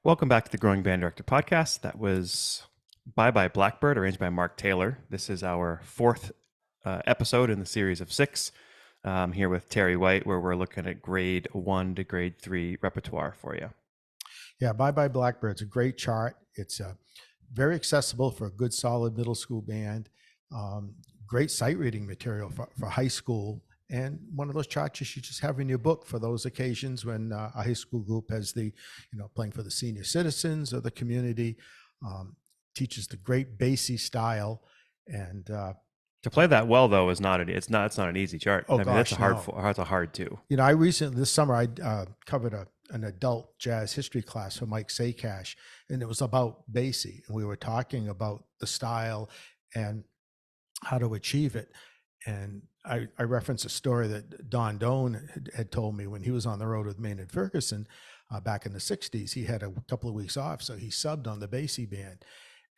Welcome back to the Growing Band Director Podcast. That was Bye Bye Blackbird, arranged by Mark Taylor. This is our fourth episode in the series of 6 here with Terry White, where we're looking at grade 1 to grade 3 repertoire for you. Yeah, Bye Bye Blackbird's a great chart. It's very accessible for a good, solid middle school band. Great sight reading material for high school. And one of those charts you should just have in your book for those occasions when a high school group has playing for the senior citizens or the community. Teaches the great bassy style, and to play that well though is not it's not an easy chart. Oh, that's a hard no. That's a hard too. I recently this summer I covered an adult jazz history class for Mike Sakash, and it was about bassy, and we were talking about the style and how to achieve it. And I referenced a story that Don Doan had told me when he was on the road with Maynard Ferguson back in the 60s. He had a couple of weeks off, so he subbed on the Basie band.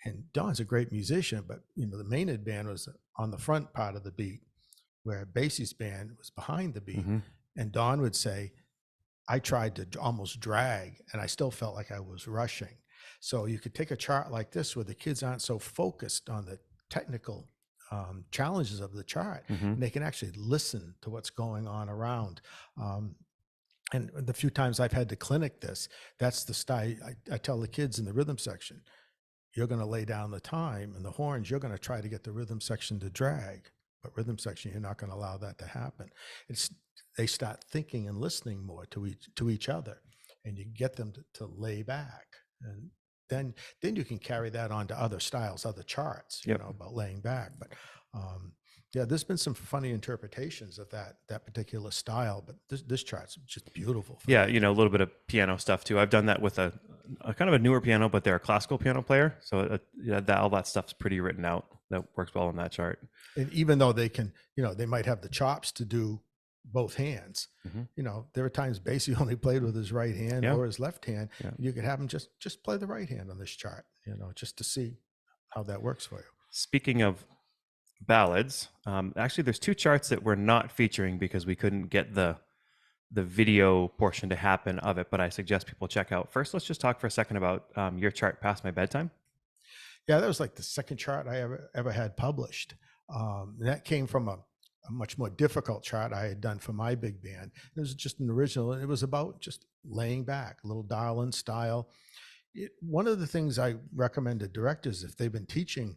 And Don's a great musician, but the Maynard band was on the front part of the beat, where Basie's band was behind the beat. Mm-hmm. And Don would say, I tried to almost drag, and I still felt like I was rushing. So you could take a chart like this where the kids aren't so focused on the technical challenges of the chart, Mm-hmm. and they can actually listen to what's going on around. And the few times I've had to clinic this, that's the style I tell the kids in the rhythm section. You're going to lay down the time, and the horns, you're going to try to get the rhythm section to drag, but rhythm section, you're not going to allow that to happen. They start thinking and listening more to each other, and you get them to lay back, and then you can carry that on to other styles, other charts, Yep. about laying back. But yeah, there's been some funny interpretations of that particular style, but this chart's just beautiful. Yeah, a little bit of piano stuff too. I've done that with a kind of a newer piano, but they're a classical piano player, so all that stuff's pretty written out. That works well on that chart. And even though they can, they might have the chops to do both hands. Mm-hmm. There are times Basie only played with his right hand Yeah. or his left hand. Yeah. You could have him just play the right hand on this chart, just to see how that works for you. Speaking of ballads, actually there's 2 charts that we're not featuring because we couldn't get the video portion to happen of it, but I suggest people check out. First, let's just talk for a second about your chart, Past My Bedtime. Yeah, that was like the second chart I ever had published. That came from a much more difficult chart I had done for my big band. It was just an original, and it was about just laying back, a little dial-in style. One of the things I recommend to directors, if they've been teaching,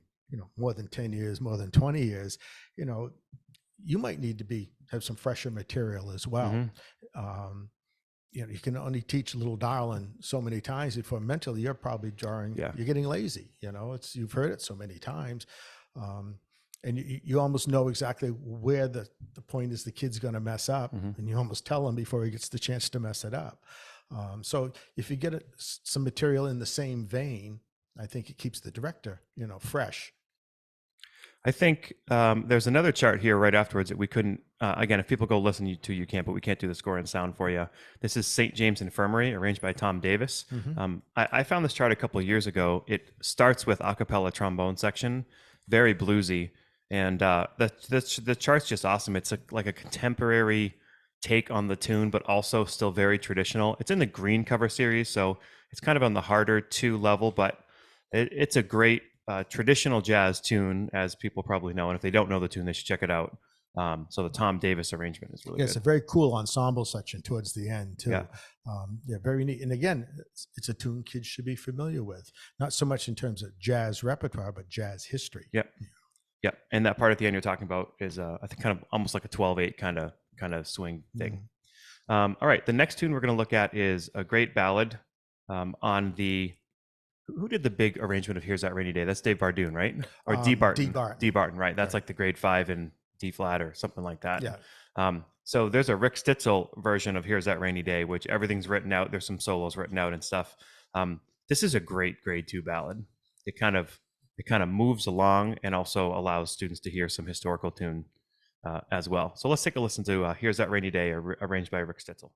more than 10 years, more than 20 years, you might need to have some fresher material as well. Mm-hmm. You can only teach a little dial-in so many times before mentally you're probably jarring. Yeah. You're getting lazy. You've heard it so many times. And you almost know exactly where the point is the kid's going to mess up, Mm-hmm. and you almost tell him before he gets the chance to mess it up. So if you get some material in the same vein, I think it keeps the director, fresh. I think there's another chart here right afterwards that we couldn't, again, if people go listen to, you can't, but we can't do the score and sound for you. This is St. James Infirmary, arranged by Tom Davis. Mm-hmm. I found this chart a couple of years ago. It starts with a cappella trombone section, very bluesy. And the chart's just awesome. It's like a contemporary take on the tune, but also still very traditional. It's in the green cover series, so it's kind of on the harder 2 level, but it's a great traditional jazz tune, as people probably know. And if they don't know the tune, they should check it out. So the Tom Davis arrangement is really good. It's a very cool ensemble section towards the end too. Yeah. Very neat. And again, it's a tune kids should be familiar with, not so much in terms of jazz repertoire, but jazz history. Yep. Yep. And that part at the end you're talking about is, I think, kind of almost like a 12/8 kind of swing thing. Mm-hmm. All right. The next tune we're going to look at is a great ballad on the. Who did the big arrangement of Here's That Rainy Day? That's Dave Bardoon, right? Or D. Barton. D. Barton, right. That's like the grade 5 in D flat or something like that. Yeah. So there's a Rick Stitzel version of Here's That Rainy Day, which everything's written out. There's some solos written out and stuff. This is a great grade 2 ballad. It kind of moves along and also allows students to hear some historical tune as well. So let's take a listen to Here's That Rainy Day, arranged by Rick Stitzel.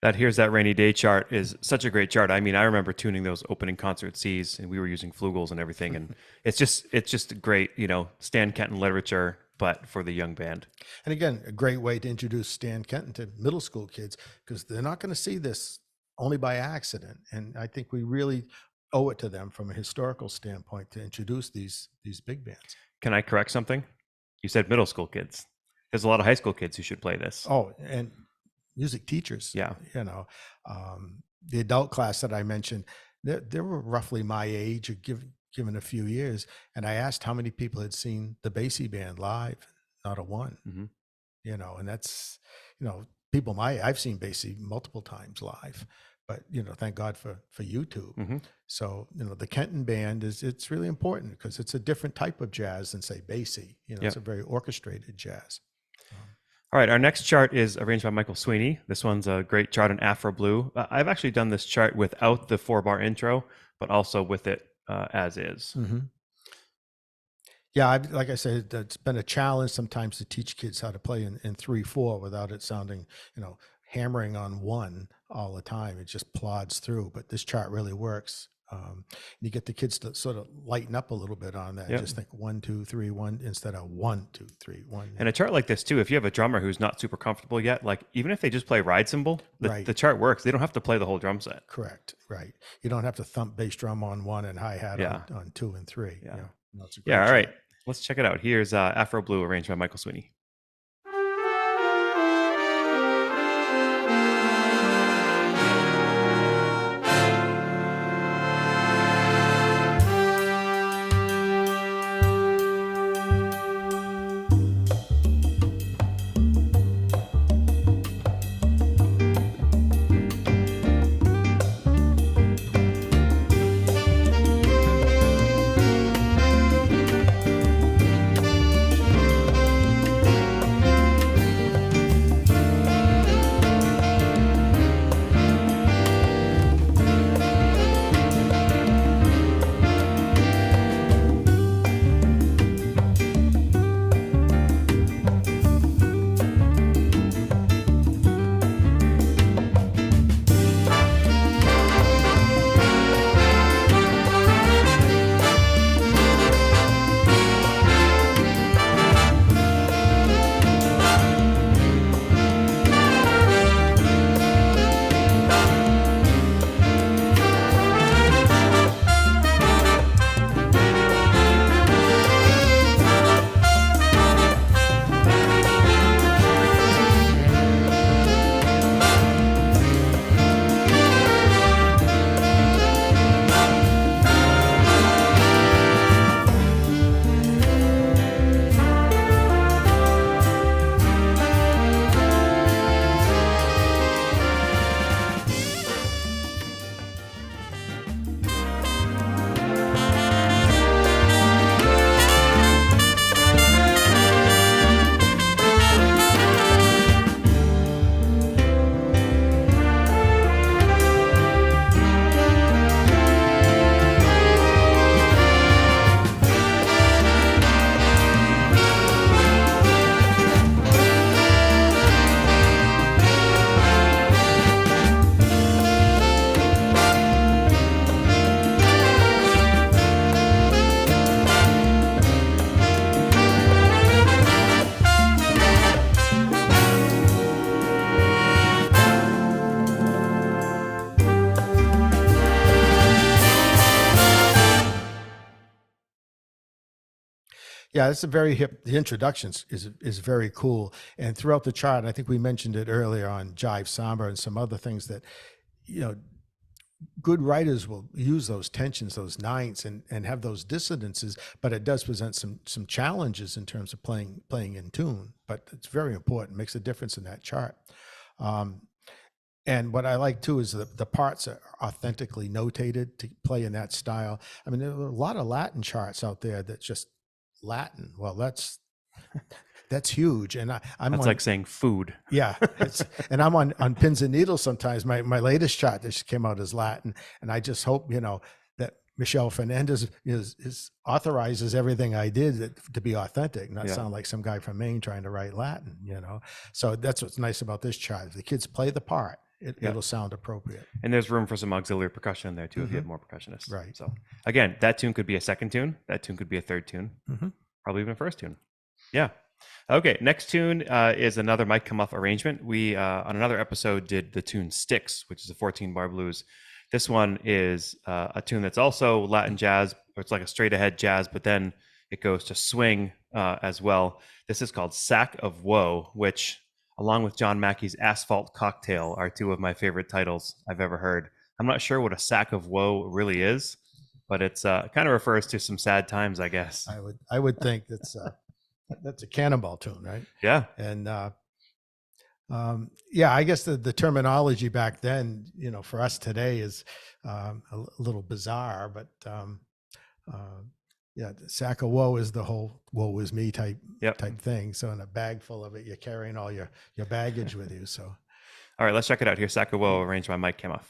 That Here's That Rainy Day chart is such a great chart. I mean, I remember tuning those opening concert Cs, and we were using flugels and everything, and it's just great, Stan Kenton literature, but for the young band. And again, a great way to introduce Stan Kenton to middle school kids, because they're not going to see this only by accident. And I think we really owe it to them from a historical standpoint to introduce these big bands. Can I correct something? You said middle school kids. There's a lot of high school kids who should play this. Oh, and music teachers. Yeah. The adult class that I mentioned, they were roughly my age, or given a few years. And I asked how many people had seen the Basie Band live. Not a one. Mm-hmm. And that's, people I've seen Basie multiple times live, but thank God for YouTube. Mm-hmm. So the Kenton Band it's really important because it's a different type of jazz than say Basie. It's a very orchestrated jazz. All right, our next chart is arranged by Michael Sweeney. This one's a great chart on Afro Blue. I've actually done this chart without the 4-bar intro, but also with it as is. Mm-hmm. Yeah, like I said, it's been a challenge sometimes to teach kids how to play in 3/4 without it sounding, hammering on one all the time. It just plods through. But this chart really works. You get the kids to sort of lighten up a little bit on that. Yep. Just think 1, 2, 3, 1 instead of 1, 2, 3, 1. And a chart like this too, if you have a drummer who's not super comfortable yet, like even if they just play ride cymbal, the chart works. They don't have to play the whole drum set. Correct. Right. You don't have to thump bass drum on 1 and hi-hat on 2 and 3. Yeah. All right. Let's check it out. Here's Afro Blue, arranged by Michael Sweeney. Yeah, it's a very hip. The introductions is very cool, and throughout the chart, I think we mentioned it earlier on Jive Samba and some other things that, good writers will use those tensions, those ninths, and have those dissonances. But it does present some challenges in terms of playing in tune. But it's very important. Makes a difference in that chart. And what I like too is the parts are authentically notated to play in that style. I mean, there are a lot of Latin charts out there that just Latin. Well, that's huge. And I'm like saying food. Yeah. And I'm on pins and needles sometimes. My latest chart that just came out is Latin. And I just hope, that Michelle Fernandez is authorizes everything I did to be authentic, not sound like some guy from Maine trying to write Latin, So that's what's nice about this chart. The kids play the part it'll sound appropriate. And there's room for some auxiliary percussion in there too if you have more percussionists. Right. So again, that tune could be a second tune. That tune could be a third tune. Probably even a first tune. Yeah. Okay. Next tune is another Mike Come Off arrangement. We on another episode did the tune Sticks, which is a 14-bar blues. This one is a tune that's also Latin jazz, or it's like a straight ahead jazz, but then it goes to swing as well. This is called Sack of Woe, which, along with John Mackey's Asphalt Cocktail, are two of my favorite titles I've ever heard. I'm not sure what a sack of woe really is, but it's kind of refers to some sad times, I guess. I would think that's a Cannonball tune, right? Yeah. And yeah, I guess the terminology back then, for us today is a little bizarre, but yeah, the sack of woe is the whole woe is me type thing. So in a bag full of it, you're carrying all your baggage with you. So, all right, let's check it out. Here's Sack of Woe, arranged by Mike Kamoff.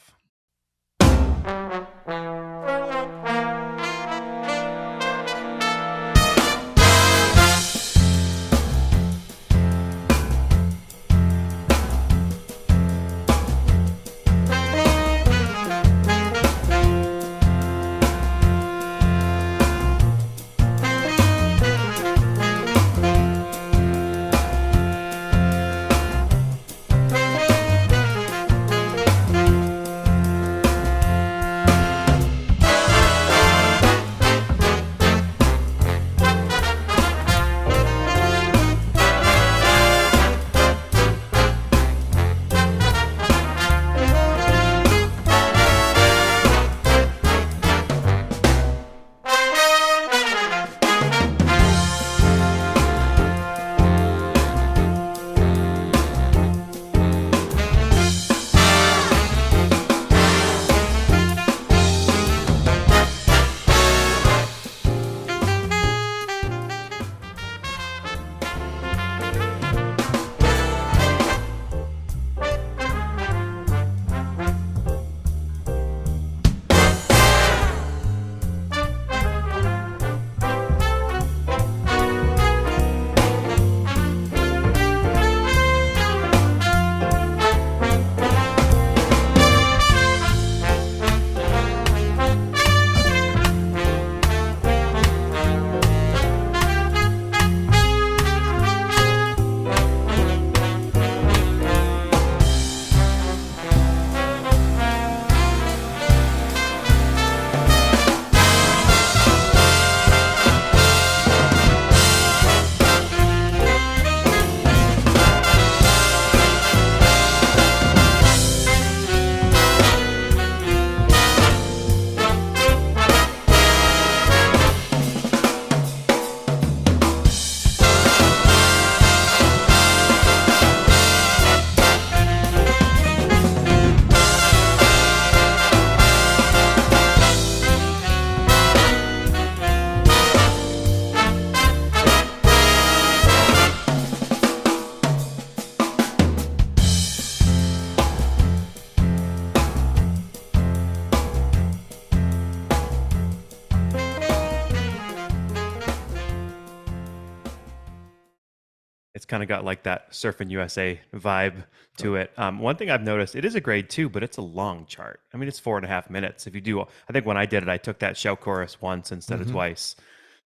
It's kind of got like that Surfing USA vibe to it. One thing I've noticed, it is a grade 2, but it's a long chart. I mean, it's 4.5 minutes. If you do, I think when I did it, I took that shout chorus once instead of twice.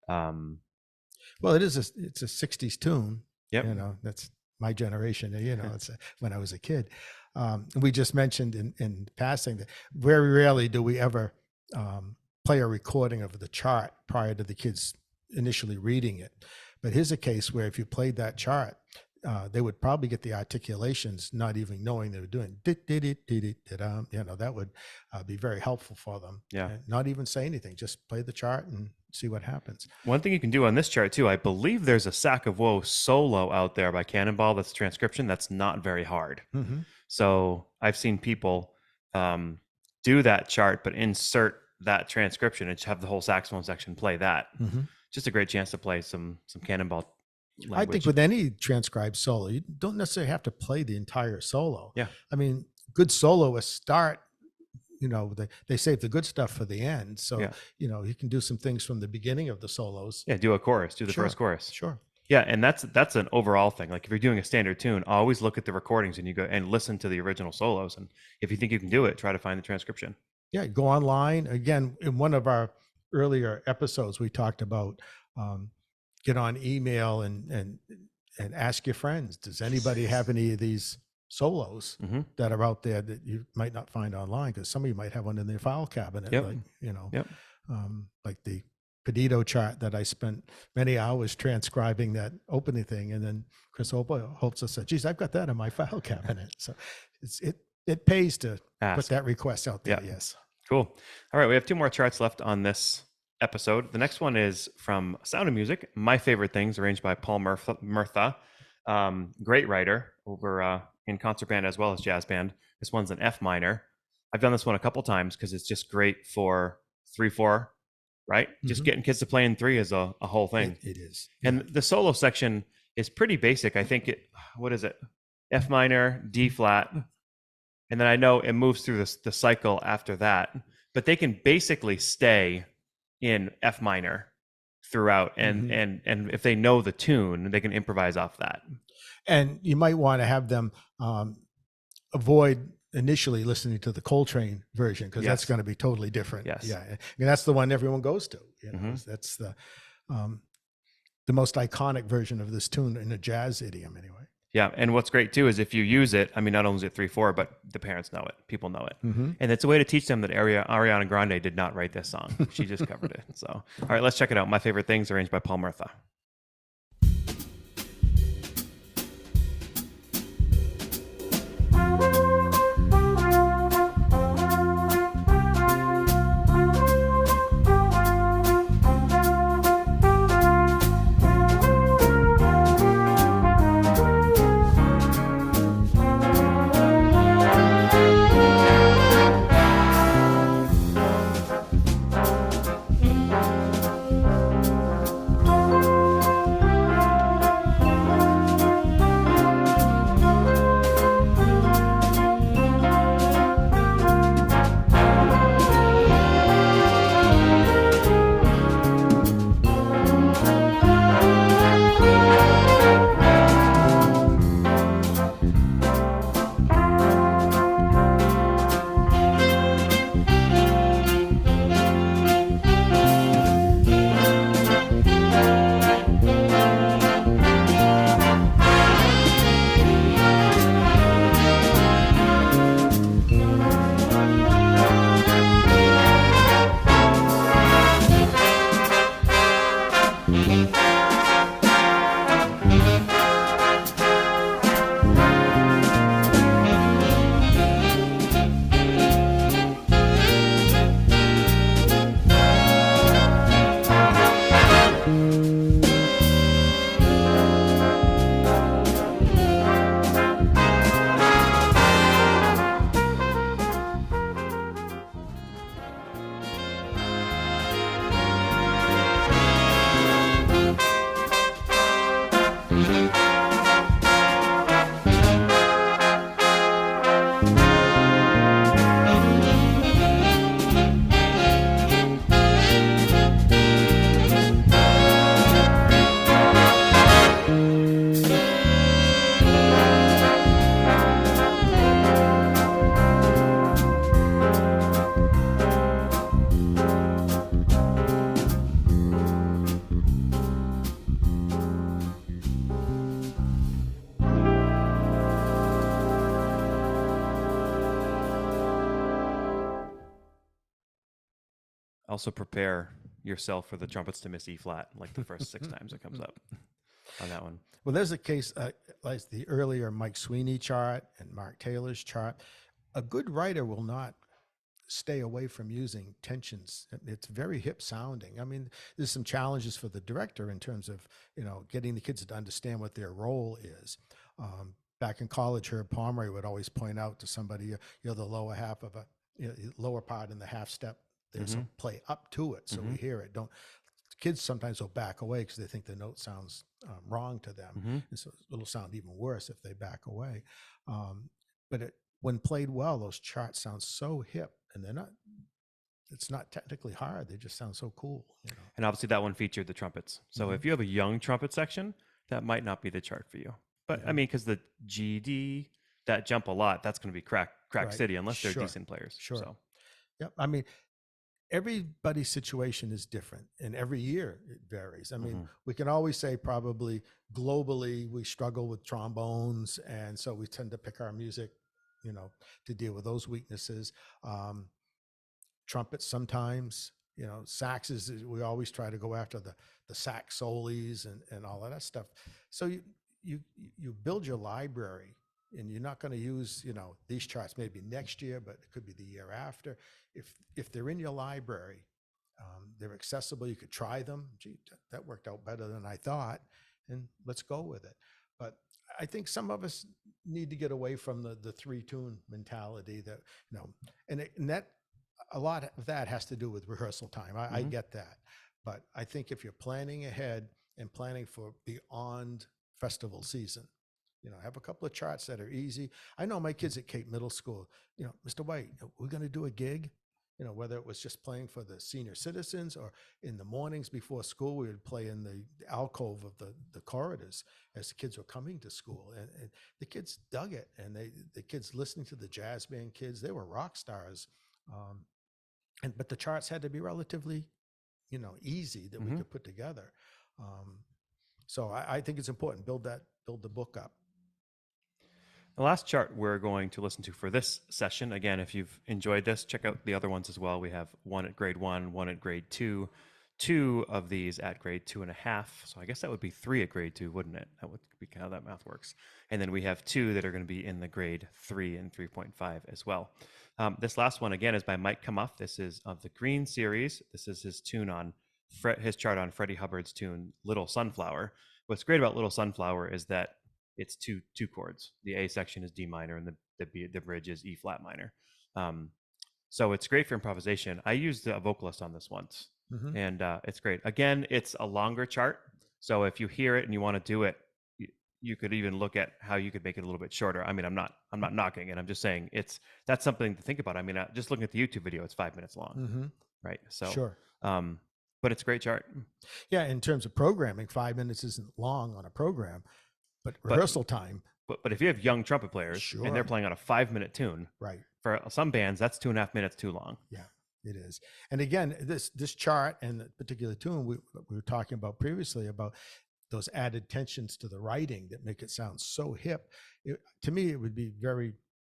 Well, it's a 60s tune. Yep. That's my generation. It's when I was a kid. We just mentioned in passing that very rarely do we ever play a recording of the chart prior to the kids initially reading it. But here's a case where if you played that chart, they would probably get the articulations, not even knowing they were doing that would be very helpful for them. Yeah. And not even say anything, just play the chart and see what happens. One thing you can do on this chart too, I believe there's a Sack of Woe solo out there by Cannonball that's transcription that's not very hard. So I've seen people do that chart, but insert that transcription and have the whole saxophone section play that. Just a great chance to play some Cannonball language. I think with any transcribed solo, you don't necessarily have to play the entire solo. Yeah. I mean, good soloists start, they save the good stuff for the end. So, you can do some things from the beginning of the solos. Yeah, do a chorus, do the first chorus. Sure. Yeah, and that's an overall thing. Like if you're doing a standard tune, always look at the recordings and you go and listen to the original solos. And if you think you can do it, try to find the transcription. Yeah, go online. Again, in one of our earlier episodes, we talked about um, get on email and ask your friends. Does anybody have any of these solos Mm-hmm. that are out there that you might not find online? Because some of you might have one in their file cabinet, Yep. like Yep. like the Pedito chart that I spent many hours transcribing that opening thing, and then Chris Holtz said, "Geez, I've got that in my file cabinet." So it pays to put Ask. that request out there. Yeah. Yes. Cool. All right, we have 2 more charts left on this episode. The next one is from Sound of Music, My Favorite Things, arranged by Paul Murtha. Great writer over in concert band as well as jazz band. This one's an F minor. I've done this one a couple times because it's just great for 3/4, right? Just Mhm. getting kids to play in 3 is a whole thing. It is. And the solo section is pretty basic. I think what is it? F minor, D flat, and then I know it moves through the cycle after that. But they can basically stay in F minor throughout, and if they know the tune, they can improvise off that. And you might want to have them avoid initially listening to the Coltrane version, because that's Yes. going to be totally different. Yes. Yeah, and that's the one everyone goes to. Mhm. That's the most iconic version of this tune in a jazz idiom, anyway. Yeah, and what's great too is if you use it, I mean, not only is it 3/4, but the parents know it, people know it, and it's a way to teach them that Ariana Grande did not write this song; she just covered it. So, all right, let's check it out. My Favorite Things, arranged by Paul Murtha. Also, prepare yourself for the trumpets to miss E flat like the first 6 times it comes up on that one. Well, there's a case like the earlier Mike Sweeney chart and Mark Taylor's chart. A good writer will not stay away from using tensions. It's very hip sounding. I mean, there's some challenges for the director in terms of, getting the kids to understand what their role is. Back in college, Herb Pomeroy would always point out to somebody, you're the lower half of lower part in the half step. There's a play up to it, so we hear it. Kids sometimes will back away because they think the note sounds wrong to them. And so it'll sound even worse if they back away. But when played well, those charts sound so hip, and it's not technically hard. They just sound so cool. And obviously that one featured the trumpets. So if you have a young trumpet section, that might not be the chart for you. But I Mhm. mean, because the GD, that jump a lot, that's going to be crack Right. city unless they're Sure. decent players. Sure. So Yep. I mean, everybody's situation is different, and every year it varies. I mean, mhm. we can always say probably globally we struggle with trombones, and so we tend to pick our music, to deal with those weaknesses. Um, Trumpets sometimes, saxes. We always try to go after the sax solis and all of that stuff. So you you build your library, and you're not going to use these charts maybe next year, but it could be the year after. If they're in your library, they're accessible. You could try them. Gee, that worked out better than I thought, and let's go with it. But I think some of us need to get away from the three tune mentality that and that a lot of that has to do with rehearsal time. I Mhm. get that, but I think if you're planning ahead and planning for beyond festival season, have a couple of charts that are easy. I know my kids at Cape Middle School, Mr. White, we're going to do a gig, whether it was just playing for the senior citizens or in the mornings before school, we would play in the alcove of the corridors as the kids were coming to school. And the kids dug it. And the kids listening to the jazz band kids, they were rock stars. But the charts had to be relatively, easy that we Mhm. could put together. Um, so I think it's important, build the book up. The last chart we're going to listen to for this session, again, if you've enjoyed this, check out the other ones as well. We have one at grade 1, one at grade 2, two of these at grade 2.5. So I guess that would be 3 at grade 2, wouldn't it? That would be how that math works. And then we have 2 that are going to be in the grade 3 and 3.5 as well. This last one, again, is by Mike Kamuff. This is of the Green series. This is his tune on his chart on Freddie Hubbard's tune, Little Sunflower. What's great about Little Sunflower is that it's two chords. The A section is D minor, and the bridge is E flat minor. So it's great for improvisation. I used a vocalist on this once, Mm-hmm. and it's great. Again, it's a longer chart, so if you hear it and you want to do it, you could even look at how you could make it a little bit shorter. I mean, I'm not knocking it. I'm just saying that's something to think about. I mean, just looking at the YouTube video, it's 5 minutes long, Mm-hmm. right? So, Sure. but it's a great chart. Yeah, in terms of programming, 5 minutes isn't long on a program, but But rehearsal time, but if you have young trumpet players and they're sure. playing on a 5 minute tune, Right. for some bands that's 2.5 minutes too long. Yeah, it is. And again, this chart and the particular tune we were talking about previously about those added tensions to the writing that make it sound so hip. To me, it would be very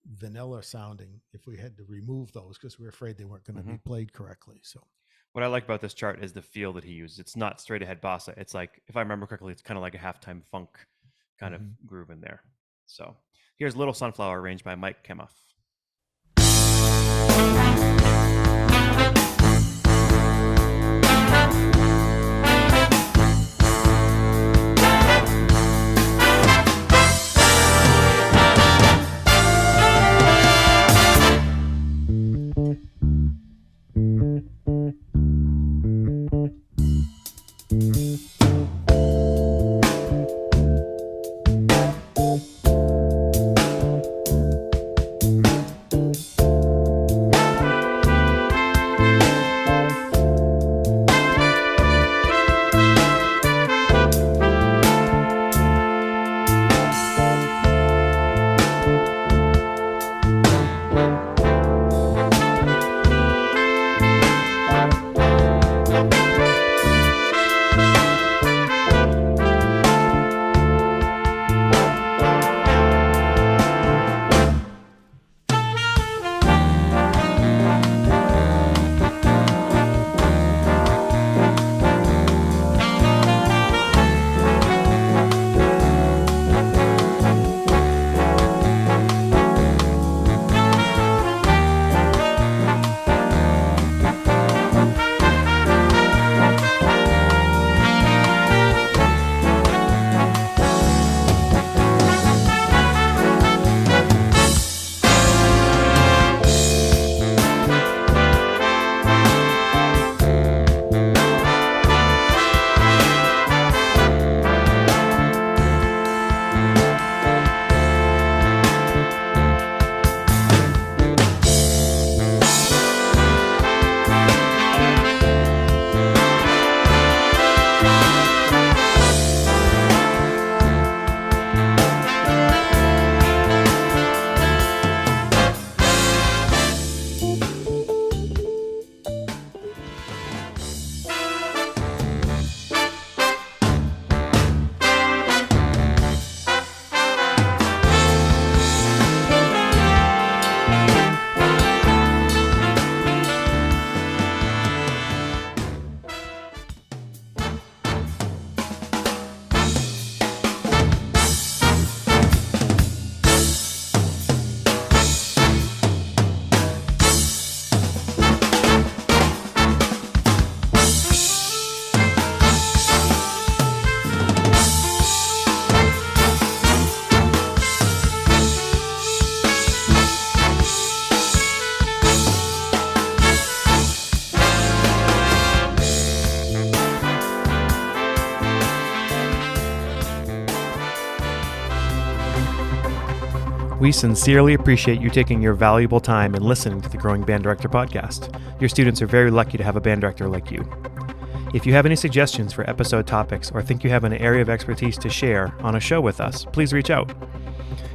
vanilla sounding if we had to remove those because we're afraid they weren't going to be played correctly. So What I like about this chart is the feel that he uses. It's not straight ahead bossa. It's like, if I remember correctly, it's kind of like a halftime funk kind of groove in there. So here's Little Sunflower, arranged by Mike Kamuff. We sincerely appreciate you taking your valuable time and listening to the Growing Band Director podcast. Your students are very lucky to have a band director like you. If you have any suggestions for episode topics or think you have an area of expertise to share on a show with us, please reach out.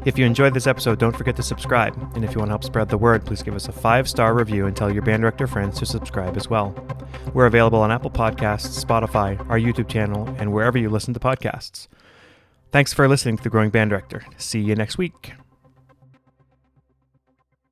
If you enjoyed this episode, don't forget to subscribe. And if you want to help spread the word, please give us a 5-star review and tell your band director friends to subscribe as well. We're available on Apple Podcasts, Spotify, our YouTube channel, and wherever you listen to podcasts. Thanks for listening to The Growing Band Director. See you next week.